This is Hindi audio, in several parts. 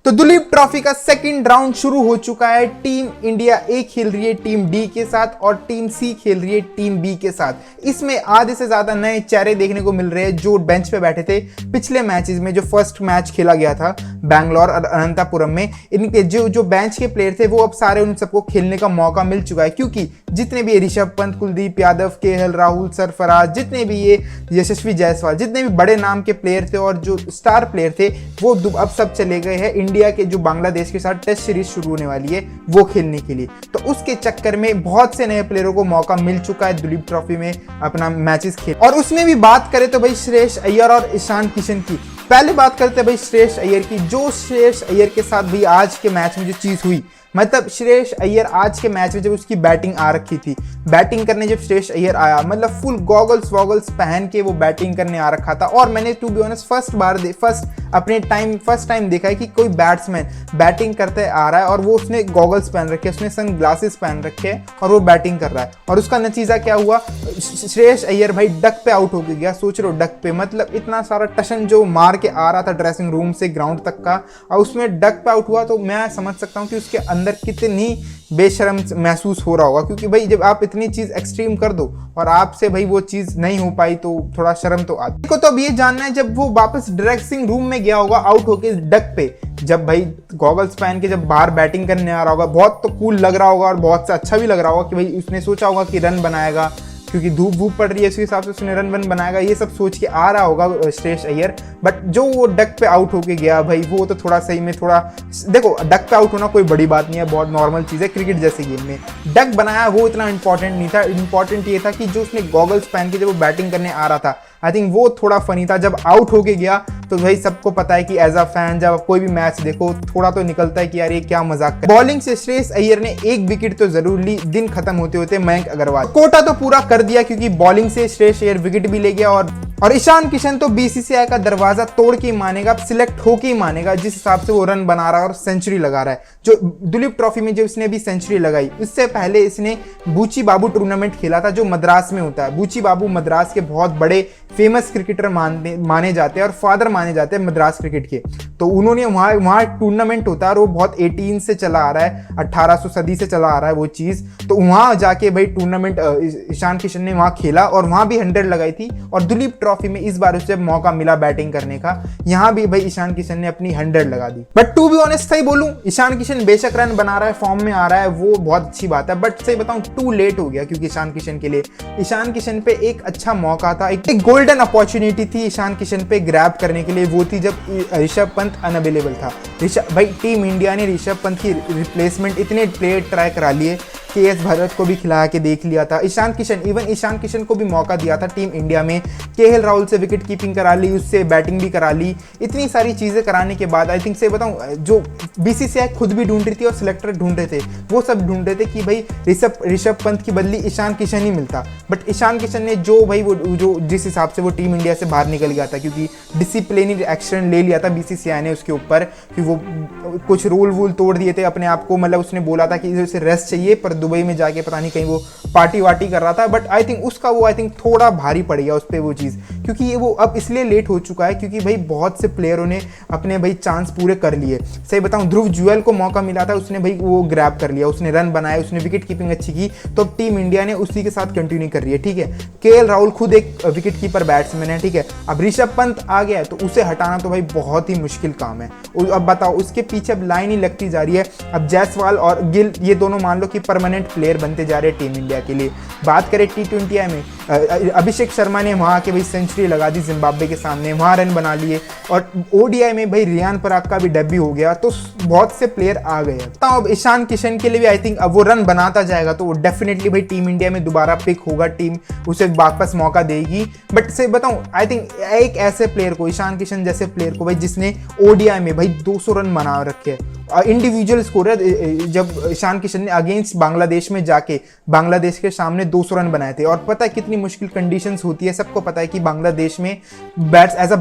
तो दुलीप ट्रॉफी का सेकंड राउंड शुरू हो चुका है। टीम इंडिया ए खेल रही है टीम डी के साथ और टीम सी खेल रही है टीम बी के साथ। इसमें आधे से ज्यादा नए चेहरे देखने को मिल रहे हैं जो बेंच पे बैठे थे पिछले मैचेस में। जो फर्स्ट मैच खेला गया था बैंगलोर और अनंतपुरम में, इनके जो बेंच के प्लेयर थे वो अब सारे उन सबको खेलने का मौका मिल चुका है, क्योंकि जितने भी ऋषभ पंत, कुलदीप यादव, केएल राहुल, सरफराज, जितने भी ये यशस्वी जायसवाल, जितने भी बड़े नाम के प्लेयर थे और जो स्टार प्लेयर थे वो अब सब चले गए हैं इंडिया के जो बांग्लादेश के साथ टेस्ट सीरीज शुरू होने वाली है वो खेलने के लिए। तो उसके चक्कर में बहुत से नए प्लेयरों को मौका मिल चुका है दुलीप ट्रॉफी में अपना मैचेस खेल। और उसमें भी बात करें तो भाई श्रेयस अय्यर और ईशान किशन की। पहले बात करते हैं भाई श्रेयस अय्यर की। जो श्रेयस अय्यर के साथ भी आज के मैच में जो चीज हुई, मतलब श्रेयस अय्यर आज के मैच में जब उसकी बैटिंग आ रखी थी, बैटिंग करने जब श्रेयस अय्यर आया, मतलब फुल गॉगल्स वॉगल्स पहन के वो बैटिंग करने आ रखा था। और मैंने to be honest first time देखा है कि कोई बैट्समैन बैटिंग करते आ रहा है और वो उसने गॉगल्स पहन रखे, उसने सन ग्लासेस पहन रखे हैं और वो बैटिंग कर रहा है। और उसका नतीजा क्या हुआ, श्रेयस अय्यर भाई डक पे आउट हो गया। सोच रहे हो डक पे, मतलब इतना सारा टशन जो मार के आ रहा था ड्रेसिंग रूम से ग्राउंड तक का, और उसमें डक पे आउट हुआ। तो मैं समझ सकता हूँ कि उसके अंदर कितनी बेशर्म महसूस हो रहा होगा, क्योंकि भाई जब आप इतनी चीज एक्सट्रीम कर दो और आपसे भाई वो चीज नहीं हो पाई तो थोड़ा शर्म तो आती है। तो अब ये जानना है जब वो वापस ड्रेसिंग रूम में गया होगा आउट होके डक पे, जब भाई गॉगल्स पहन के जब बाहर बैटिंग करने आ रहा होगा, बहुत तो कूल लग रहा होगा और बहुत से अच्छा भी लग रहा होगा कि भाई उसने सोचा होगा कि रन बनाएगा, क्योंकि धूप वूप पड़ रही है उसके हिसाब से उसने रन वन बनाएगा, ये सब सोच के आ रहा होगा श्रेयस अय्यर। बट जो वो डक पे आउट होके गया भाई, वो तो थोड़ा सही में थोड़ा, देखो डक पे आउट होना कोई बड़ी बात नहीं है, बहुत नॉर्मल चीज़ है क्रिकेट जैसे गेम में। डक बनाया वो इतना इंपॉर्टेंट नहीं था, इंपॉर्टेंट ये था कि जो उसने गॉगल्स पहन के जब वो बैटिंग करने आ रहा था, आई थिंक वो थोड़ा फनी था। जब आउट होके गया तो भाई सबको पता है कि एज अ फैन जब कोई भी मैच देखो थोड़ा तो निकलता है कि यार ये क्या मजाक कर। बॉलिंग से श्रेयस अय्यर ने एक विकेट तो जरूर ली दिन खत्म होते होते मयंक अग्रवाल। कोटा तो पूरा कर दिया क्योंकि बॉलिंग से श्रेयस अय्यर विकेट भी ले गया। और ईशान किशन तो बीसीसीआई का दरवाजा तोड़ के ही मानेगा, सिलेक्ट होके ही मानेगा जिस हिसाब से वो रन बना रहा है और सेंचुरी लगा रहा है। जो दुलीप ट्रॉफी में जो इसने भी सेंचुरी लगाई, इससे पहले इसने बूची बाबू टूर्नामेंट खेला था जो मद्रास में होता है। बूची बाबू मद्रास के बहुत बड़े फेमस क्रिकेटर माने जाते हैं और फादर माने जाते हैं मद्रास क्रिकेट के। तो उन्होंने वहाँ टूर्नामेंट होता है और वो बहुत 18 से चला आ रहा है, 1800 सदी से चला आ रहा है वो चीज़। तो वहाँ जाके भाई टूर्नामेंट ईशान किशन ने वहाँ खेला और वहाँ भी 100 लगाई थी। और दुलीप ट्रॉफी में इस बार उसे मौका मिला बैटिंग करने का, यहाँ भी भाई ईशान किशन ने अपनी 100 लगा दी। बट टू बी ऑनेस्ट सही बोलूं, ईशान किशन बेशक रन बना रहा है, फॉर्म में आ रहा है, वो बहुत अच्छी बात है। बट सही बताऊं टू लेट हो गया, क्योंकि ईशान किशन के लिए, ईशान किशन पे एक अच्छा मौका था, एक गोल्डन अपॉर्चुनिटी थी ईशान किशन पे ग्रैब करने के लिए। वो थी जब ऋषभ पंत अनअवेलेबल था। भाई टीम इंडिया ने ऋषभ पंत की रिप्लेसमेंट इतने प्लेयर ट्राई करा लिए, केएस भरत को भी खिला के देख लिया था, ईशान किशन को भी मौका दिया था टीम इंडिया में। केएल राहुल से विकेट कीपिंग करा ली, उससे बैटिंग भी करा ली। इतनी सारी चीज़ें कराने के बाद आई थिंक से बताऊं, जो बीसीसीआई खुद भी ढूंढ रही थी और सिलेक्टर ढूंढ रहे थे, वो सब ढूंढ रहे थे कि भाई ऋषभ पंत की बदली ईशान किशन ही मिलता। बट ईशान किशन ने जो भाई वो जो जिस हिसाब से वो टीम इंडिया से बाहर निकल गया था, क्योंकि डिसिप्लिनरी एक्शन ले लिया था बीसीसीआई ने उसके ऊपर, कि वो कुछ रूल वूल तोड़ दिए थे अपने आप को। मतलब उसने बोला था कि उसे रेस्ट चाहिए, पर दुबई में जाके पता नहीं कहीं वो पार्टी वार्टी कर रहा था। बट आई थिंक उसका वो थोड़ा भारी पड़ गया उस पर वो चीज़, क्योंकि ये वो अब इसलिए लेट हो चुका है क्योंकि भाई बहुत से प्लेयरों ने अपने भाई चांस पूरे कर लिए। सही बताऊं, ध्रुव जुएल को मौका मिला था, उसने भाई वो ग्रैब कर लिया, उसने रन बनाए, उसने विकेट कीपिंग अच्छी की, तो अब टीम इंडिया ने उसी के साथ कंटिन्यू कर रही है। ठीक है, केएल राहुल खुद एक विकेट कीपर बैट्समैन है, ठीक है। अब ऋषभ पंत आ गया है तो उसे हटाना तो भाई बहुत ही मुश्किल काम है। अब बताओ, उसके पीछे अब लाइन ही लगती जा रही है। अब जायसवाल और गिल ये दोनों मान लो कि परमानेंट प्लेयर बनते जा रहे हैं टीम इंडिया के लिए। बात करें T20 में, अभिषेक शर्मा ने वहाँ के भाई सेंचुरी लगा दी जिम्बाब्वे के सामने, वहाँ रन बना लिए। और ODI में भाई रियान पराग का भी डेब्यू हो गया, तो बहुत से प्लेयर आ गए हैं। तो अब ईशान किशन के लिए भी आई थिंक अब वो रन बनाता जाएगा तो वो डेफिनेटली भाई टीम इंडिया में दोबारा पिक होगा, टीम उसे वापस मौका देगी। बट से बताऊं, आई थिंक एक ऐसे प्लेयर को, ईशान किशन जैसे प्लेयर को भाई जिसने ODI में भाई 200 रन बना रखे हैं, इंडिविजुअल स्कोरर जब ईशान किशन ने अगेंस्ट बांग्लादेश में जाके बांग्लादेश के सामने 200 रन बनाए थे। और पता है कितनी मुश्किल कंडीशंस होती है, सबको पता है कि बांग्लादेश में एज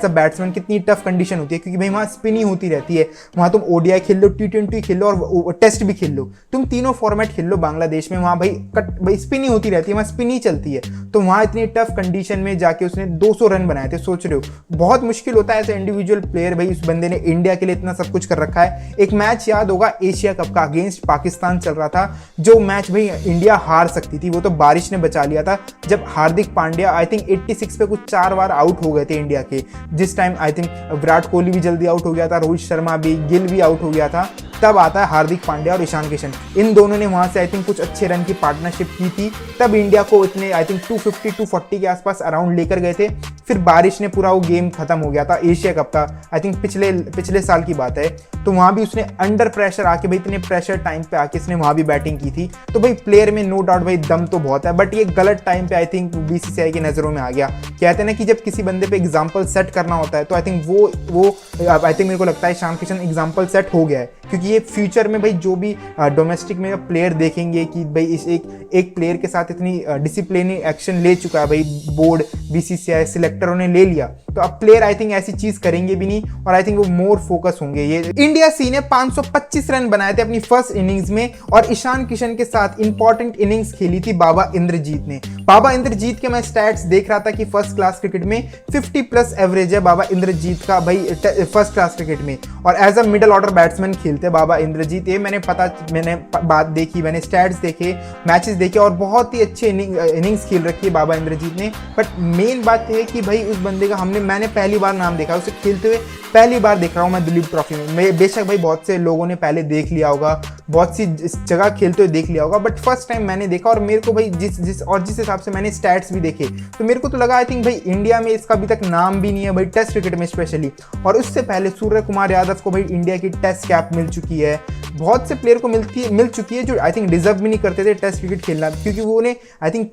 अ बैट्समैन कितनी टफ कंडीशन होती है, क्योंकि भाई वहाँ स्पिनिंग होती रहती है। वहाँ तुम ओडीआई खेल लो, T20 खेल लो और टेस्ट भी खेल लो, तुम तीनों फॉर्मेट खेल लो बांग्लादेश में। वहाँ भाई स्पिनिंग होती रहती है, वहाँ स्पिन ही चलती है। तो वहाँ इतनी टफ कंडीशन में जाके उसने 200 रन बनाए थे। सोच रहे हो बहुत मुश्किल होता है एज इंडिविजुअल प्लेयर। भाई उस बंदे ने इंडिया के लिए इतना सब कुछ कर रखा है। एक मैच याद होगा एशिया कप का अगेंस्ट पाकिस्तान चल रहा था, जो मैच भाई इंडिया हार सकती थी, वो तो बारिश ने बचा लिया था, जब हार्दिक पांड्या आई थिंक 86 पे कुछ 4 बार आउट हो गए थे इंडिया के। जिस time I think Virat Kohli भी जल्दी आउट हो गया था, रोहित शर्मा भी, गिल भी आउट हो गया था। तब आता है हार्दिक पांड्या और ईशान किशन, इन दोनों ने वहां से आई थिंक कुछ अच्छे रन की पार्टनरशिप की थी। तब इंडिया को इतने आई थिंक 250-240 के आसपास अराउंड लेकर गए थे। फिर बारिश ने पूरा वो गेम खत्म हो गया था। एशिया कप था आई थिंक पिछले साल की बात है। तो वहां भी उसने अंडर प्रेशर आके, भाई इतने प्रेशर टाइम पे आके इसने वहां भी बैटिंग की थी। तो भाई प्लेयर में नो डाउट भाई दम तो बहुत है, बट ये गलत टाइम पे आई थिंक बीसीसीआई की नजरों में आ गया। कहते हैं ना कि जब किसी बंदे पे एग्जाम्पल सेट करना होता है, तो आई थिंक वो आई थिंक मेरे को लगता है ईशान किशन एग्जाम्पल सेट हो गया है। क्योंकि ये फ्यूचर में भाई जो भी डोमेस्टिक में प्लेयर देखेंगे कि भाई इस एक प्लेयर के साथ इतनी डिसिप्लिनरी एक्शन ले चुका है, भाई बोर्ड, बीसीसीआई, सिलेक्टरों ने ले लिया, तो अब प्लेयर आई थिंक ऐसी चीज करेंगे भी नहीं और आई थिंक वो मोर फोकस होंगे। ये इंडिया सी ने 525 रन बनाए थे अपनी फर्स्ट इनिंग्स में, और ईशान किशन के साथ इंपॉर्टेंट इनिंग्स खेली थी बाबा इंद्रजीत ने। बाबा इंद्रजीत के मैं स्टैट्स देख रहा था कि फर्स्ट क्लास क्रिकेट में 50+ एवरेज है बाबा इंद्रजीत का भाई फर्स्ट क्लास क्रिकेट में, और as a middle order batsman खेलते बाबा इंद्रजीत। ये मैंने बात देखी, मैंने स्टैट्स देखे, मैचेस देखे, और बहुत ही अच्छे इनिंग्स खेल रखी है बाबा इंद्रजीत ने। बट मेन बात यह है कि भाई उस बंदे का मैंने पहली बार नाम देखा, उसे खेलते हुए पहली बार देख रहा हूँ मैं दिलीप ट्रॉफी में। बेशक भाई बहुत से लोगों ने पहले देख लिया होगा, बहुत सी जगह खेलते हुए देख लिया होगा, बट फर्स्ट टाइम मैंने देखा। और मेरे को भाई जिस हिसाब से मैंने स्टैट्स भी देखे, तो मेरे को तो लगा आई थिंक भाई इंडिया में इसका अभी तक नाम भी नहीं है भाई टेस्ट क्रिकेट में स्पेशली। और उससे पहले सूर्य कुमार यादव को भाई इंडिया की टेस्ट कैप मिल चुकी है। बहुत से प्लेयर को मिल चुकी है जो आई थिंक डिजर्व भी नहीं करते थे टेस्ट क्रिकेट खेलना, क्योंकि वो उन्हें आई थिंक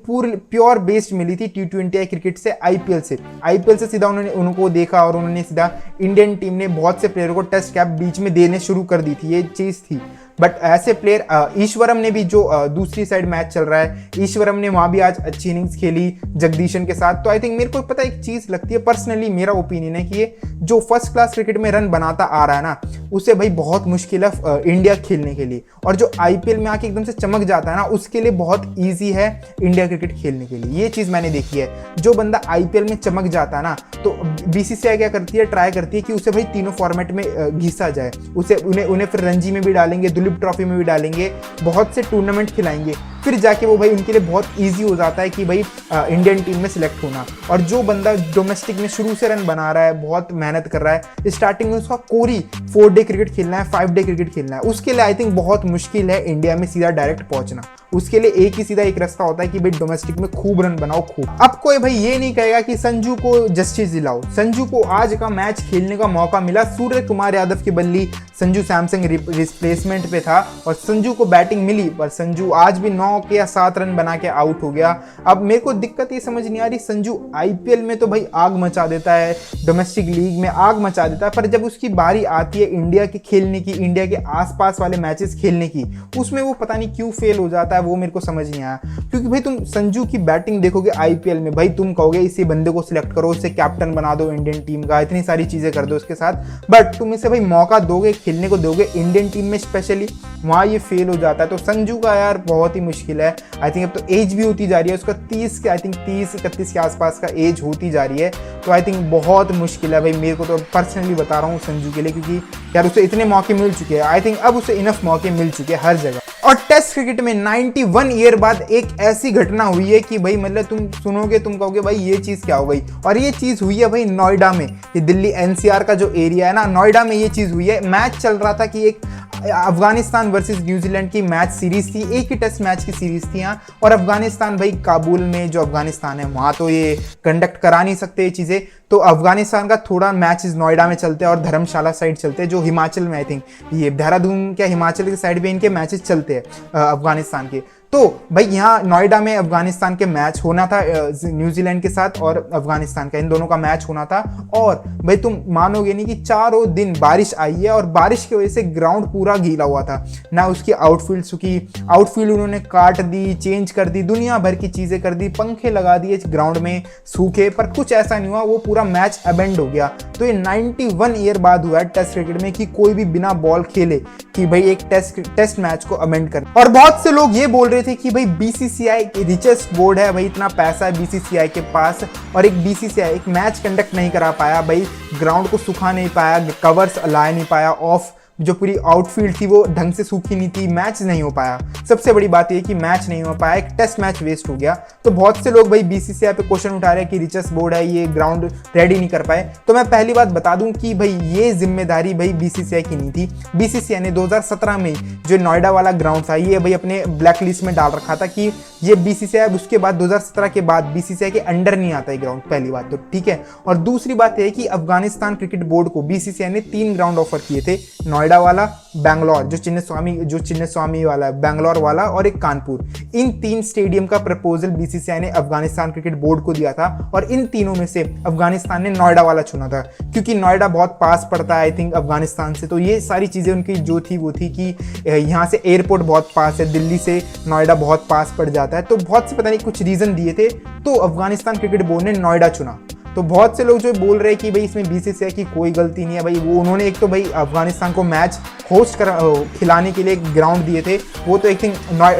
प्योर बेस्ड मिली थी T20 क्रिकेट से, आईपीएल से सीधा उनको देखा, और उन्होंने सीधा इंडियन टीम ने बहुत से प्लेयरों को टेस्ट कैप बीच में देने शुरू कर दी थी, ये चीज़ थी। बट ऐसे प्लेयर ईश्वरम ने भी, जो दूसरी साइड मैच चल रहा है, ईश्वरम ने वहाँ भी आज अच्छी इनिंग्स खेली जगदीशन के साथ। तो आई थिंक मेरे को पता एक चीज़ लगती है, पर्सनली मेरा ओपिनियन है कि ये जो फर्स्ट क्लास क्रिकेट में रन बनाता आ रहा है ना, उसे भाई बहुत मुश्किल है इंडिया खेलने के लिए, और जो आईपीएल में आके एकदम से चमक जाता है ना, उसके लिए बहुत ईजी है इंडिया क्रिकेट खेलने के लिए। ये चीज़ मैंने देखी है, जो बंदा आईपीएल में चमक जाता है ना, तो बीसीसीआई क्या करती है, ट्राई करती है कि उसे भाई तीनों फॉर्मेट में घिसा जाए, उन्हें फिर रणजी में भी डालेंगे, दिलीप ट्रॉफी में भी डालेंगे, बहुत से टूर्नामेंट खिलाएंगे, फिर जाके वो भाई उनके लिए बहुत इजी हो जाता है कि भाई इंडियन टीम में सिलेक्ट होना। और जो बंदा डोमेस्टिक में शुरू से रन बना रहा है, बहुत मेहनत कर रहा है, स्टार्टिंग में उसका कोरी 4 डे क्रिकेट खेलना है, 5 डे क्रिकेट खेलना है, उसके लिए आई थिंक बहुत मुश्किल है इंडिया में सीधा डायरेक्ट पहुंचना। उसके लिए एक ही सीधा एक रास्ता होता है कि भाई डोमेस्टिक में खूब रन बनाओ खूब। अब कोई भाई ये नहीं कहेगा कि संजू को जस्टिस दिलाओ। संजू को आज का मैच खेलने का मौका मिला, सूर्य कुमार यादव की बल्ली संजू सैमसंग रिप्लेसमेंट पे था और संजू को बैटिंग मिली, पर संजू आज भी 9 या 7 रन बना के आउट हो गया। अब मेरे को दिक्कत ये समझ नहीं आ रही, संजू आईपीएल में तो भाई आग मचा देता है, डोमेस्टिक लीग में आग मचा देता है, पर जब उसकी बारी आती है इंडिया की खेलने की, इंडिया के आसपास वाले मैचेस खेलने की, उसमें वो पता नहीं क्यों फेल हो जाता है, वो मेरे को समझ नहीं आया। क्योंकि भाई तुम संजू की बैटिंग देखोगे आईपीएल में, भाई तुम कहोगे इसी बंदे को सिलेक्ट करो, इसे कैप्टन बना दो इंडियन टीम का, इतनी सारी चीजें कर दो उसके साथ, बट तुम इसे भाई मौका दोगे, खेलने को दोगे इंडियन टीम में स्पेशली, वहां ये फेल हो जाता है। तो संजू का यार बहुत ही मुश्किल है। आई थिंक अब तो एज भी होती जा रही है उसका, 30-31 के आसपास का एज होती जा रही है, तो आई थिंक बहुत मुश्किल है भाई, मेरे को तो पर्सनली बता रहा हूँ संजू के लिए, क्योंकि यार उसे इतने मौके मिल चुके हैं, आई थिंक अब उसे इनफ मौके मिल चुके हैं हर जगह। और टेस्ट क्रिकेट में 91 ईयर बाद एक ऐसी घटना हुई है कि भाई मतलब तुम सुनोगे, तुम कहोगे भाई ये चीज़ क्या हो गई, और ये चीज़ हुई है भाई नोएडा में, ये दिल्ली एनसीआर का जो एरिया है ना, नोएडा में ये चीज़ हुई है। मैच चल रहा था कि एक अफगानिस्तान वर्सेस न्यूजीलैंड की मैच सीरीज थी, एक ही टेस्ट मैच की सीरीज थी यहाँ, और अफगानिस्तान भाई काबुल में, जो अफगानिस्तान है वहाँ तो ये कंडक्ट करा नहीं सकते ये चीज़ें, तो अफगानिस्तान का थोड़ा मैचेस नोएडा में चलते हैं और धर्मशाला साइड चलते हैं, जो हिमाचल में आई थिंक ये देहरादून क्या हिमाचल के साइड पे इनके मैचेस चलते हैं अफगानिस्तान के। तो भाई यहाँ नोएडा में अफगानिस्तान के मैच होना था, न्यूजीलैंड के साथ और अफगानिस्तान का, इन दोनों का मैच होना था। और भाई तुम मानोगे नहीं कि चारों दिन बारिश आई है और बारिश की वजह से ग्राउंड पूरा गीला हुआ था, ना उसकी आउटफील्ड सूखी, आउटफील्ड उन्होंने काट दी, चेंज कर दी, दुनिया भर की चीजें कर दी, पंखे लगा दिए ग्राउंड में सूखे, पर कुछ ऐसा नहीं हुआ, वो पूरा मैच अबेंड हो गया। तो ये 91 ईयर बाद हुआ है टेस्ट क्रिकेट में कि कोई भी बिना बॉल खेले कि भाई एक टेस्ट मैच को अबेंड कर। और बहुत से लोग ये बोल रहे थे कि भाई बीसीसीआई रिचेस्ट बोर्ड है, भाई इतना पैसा है बीसीसीआई के पास, और एक बीसीसीआई एक मैच कंडक्ट नहीं करा पाया, भाई ग्राउंड को सुखा नहीं पाया, कवर्स ला नहीं पाया, ऑफ जो पूरी आउटफील्ड थी वो ढंग से सूखी नहीं थी, मैच नहीं हो पाया। सबसे बड़ी बात ये कि मैच नहीं हो पाया, एक टेस्ट मैच वेस्ट हो गया। तो बहुत से लोग भाई बीसीसीआई पे क्वेश्चन उठा रहे हैं कि रिचेस्ट बोर्ड है, ये ग्राउंड रेडी नहीं कर पाए। तो मैं पहली बात बता दूं कि भाई ये जिम्मेदारी भाई बीसीसीआई की नहीं थी। बीसीसीआई ने 2017 में जो नोएडा वाला ग्राउंड था ये भाई अपने ब्लैक लिस्ट में डाल रखा था कि ये बीसीसीआई उसके बाद 2017 के बाद बीसीसीआई के अंडर नहीं आता है ग्राउंड, पहली बात तो ठीक है। और दूसरी बात है कि अफगानिस्तान क्रिकेट बोर्ड को बीसीसीआई ने 3 ग्राउंड ऑफर किए थे, नोएडा वाला, बैंगलोर जो चिन्नस्वामी वाला है, बैंगलोर वाला, और एक कानपुर। इन 3 स्टेडियम का प्रपोजल बीसीसीआई ने अफगानिस्तान क्रिकेट बोर्ड को दिया था और इन तीनों में से अफगानिस्तान ने नोएडा वाला चुना था क्योंकि नोएडा बहुत पास पड़ता है आई थिंक अफगानिस्तान से। तो ये सारी चीजें उनकी जो थी वो थी कि यहाँ से एयरपोर्ट बहुत पास है, दिल्ली से नोएडा बहुत पास पड़ जाता है। तो बहुत से पता नहीं कुछ रीजन दिए थे, तो अफगानिस्तान क्रिकेट बोर्ड ने नोएडा चुना। तो बहुत से लोग जो बोल रहे हैं कि भाई इसमें बीसीसीआई की कोई गलती नहीं है, भाई वो उन्होंने एक तो भाई अफगानिस्तान को मैच होस्ट कर खिलाने के लिए एक ग्राउंड दिए थे, वो तो आई थिंक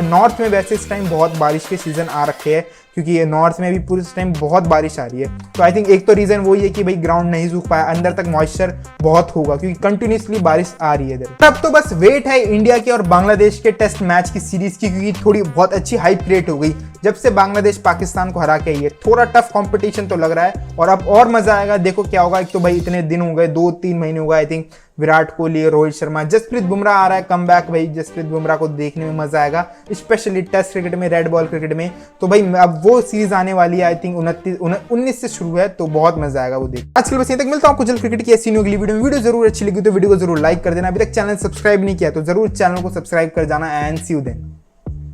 नॉर्थ में वैसे इस टाइम बहुत बारिश के सीजन आ रखे हैं क्योंकि ये नॉर्थ में भी पूरे टाइम बहुत बारिश आ रही है। तो आई थिंक एक तो रीजन वही है कि भाई ग्राउंड नहीं सूख पाया, अंदर तक मॉइस्चर बहुत होगा क्योंकि कंटिन्यूसली बारिश आ रही है इधर। तब तो बस वेट है इंडिया के और बांग्लादेश के टेस्ट मैच की सीरीज की, क्योंकि थोड़ी बहुत अच्छी हाइप क्रिएट हो गई जब से बांग्लादेश पाकिस्तान को हरा के आई है। थोड़ा टफ कंपटीशन तो लग रहा है और अब और मजा आएगा, देखो क्या होगा। एक तो भाई इतने दिन हो गए, 2-3 महीने हो गए आई थिंक, विराट कोहली, रोहित शर्मा, जसप्रीत बुमराह आ रहा है कम बैक, भाई जसप्रीत बुमराह को देखने में मजा आएगा, स्पेशली टेस्ट क्रिकेट में, रेड बॉल क्रिकेट में। तो भाई अब वो सीरीज आने वाली है आई थिंक 19 से शुरू है, तो बहुत मजा आएगा वो देख। आजकल बस यहीं तक, मिलता हूं आपको जल्द क्रिकेट की ऐसी अगली वीडियो में। वीडियो जरूर अच्छी लगी तो वीडियो को जरूर लाइक कर देना, अभी तक चैनल सब्सक्राइब नहीं किया तो जरूर चैनल को सब्सक्राइब कर जाना, एंड सी यू देन।